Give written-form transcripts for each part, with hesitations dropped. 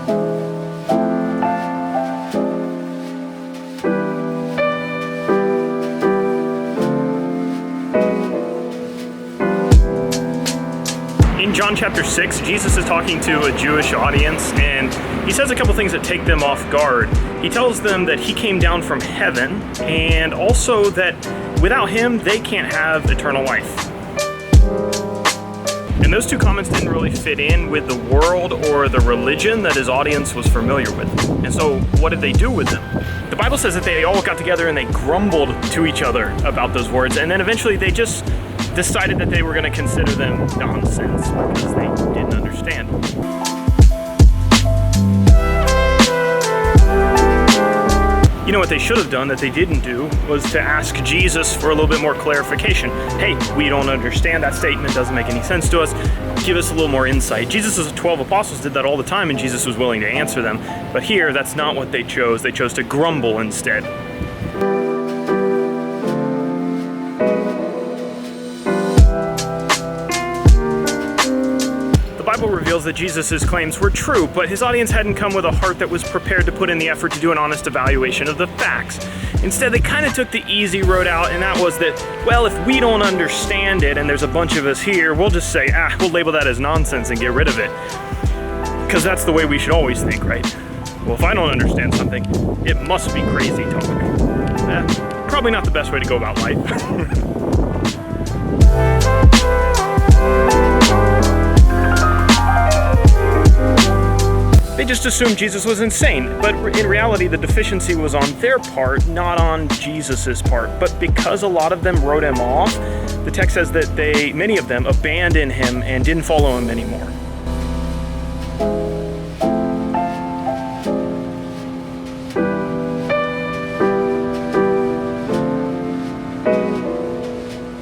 In John chapter 6, Jesus is talking to a Jewish audience, and he says a couple things that take them off guard. He tells them that he came down from heaven, and also that without him, they can't have eternal life. And those two comments didn't really fit in with the world or the religion that his audience was familiar with. And so what did they do with them? The Bible says that they all got together and they grumbled to each other about those words, and then eventually they just decided that they were going to consider them nonsense because they didn't understand. You know what they should have done that they didn't do was to ask Jesus for a little bit more clarification. Hey, we don't understand. That statement doesn't make any sense to us. Give us a little more insight. Jesus' 12 apostles did that all the time, and Jesus was willing to answer them. But here, that's not what they chose. They chose to grumble instead. The Bible reveals that Jesus' claims were true, but his audience hadn't come with a heart that was prepared to put in the effort to do an honest evaluation of the facts. Instead, they kind of took the easy road out, and that was that, well, if we don't understand it and there's a bunch of us here, we'll just say, we'll label that as nonsense and get rid of it. Because that's the way we should always think, right? Well, if I don't understand something, it must be crazy talk. Probably not the best way to go about life. They just assumed Jesus was insane, but in reality the deficiency was on their part, not on Jesus's part. But because a lot of them wrote him off, the text says that many of them abandoned him and didn't follow him anymore.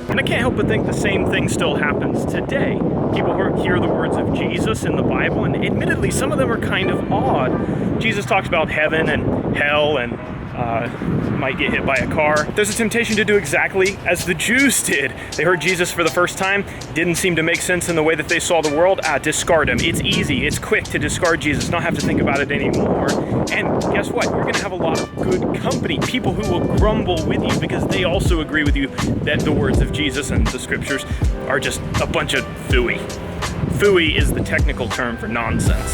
And I can't help but think the same thing still happens today. People hear the words of Jesus in the Bible, and admittedly, some of them are kind of odd. Jesus talks about heaven and hell and might get hit by a car. There's a temptation to do exactly as the Jews did. They heard Jesus for the first time, didn't seem to make sense in the way that they saw the world. Discard him. It's easy, it's quick to discard Jesus, not have to think about it anymore. And guess what? You're going to have a lot of good company, people who will grumble with you because they also agree with you that the words of Jesus and the scriptures are just a bunch of phooey. Phooey is the technical term for nonsense.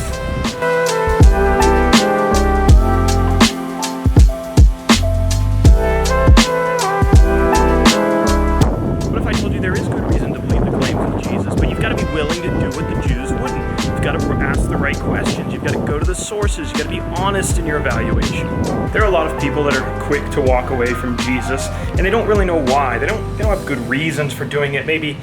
There is good reason to believe the claims of Jesus, but you've got to be willing to do what the Jews wouldn't. You've got to ask the right questions. You've got to go to the sources. You've got to be honest in your evaluation. There are a lot of people that are quick to walk away from Jesus, and they don't really know why. They don't have good reasons for doing it. Maybe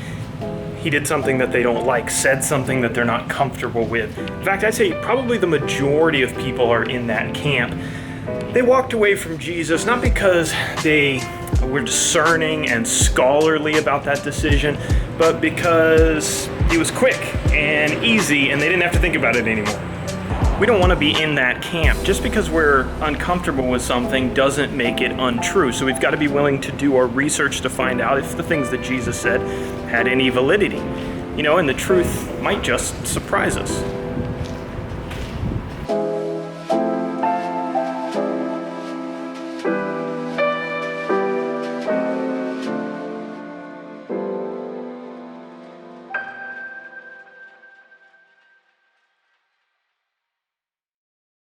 he did something that they don't like, said something that they're not comfortable with. In fact, I'd say probably the majority of people are in that camp. They walked away from Jesus not because they were discerning and scholarly about that decision, but because he was quick and easy and they didn't have to think about it anymore. We don't want to be in that camp. Just because we're uncomfortable with something doesn't make it untrue. So we've got to be willing to do our research to find out if the things that Jesus said had any validity. And the truth might just surprise us.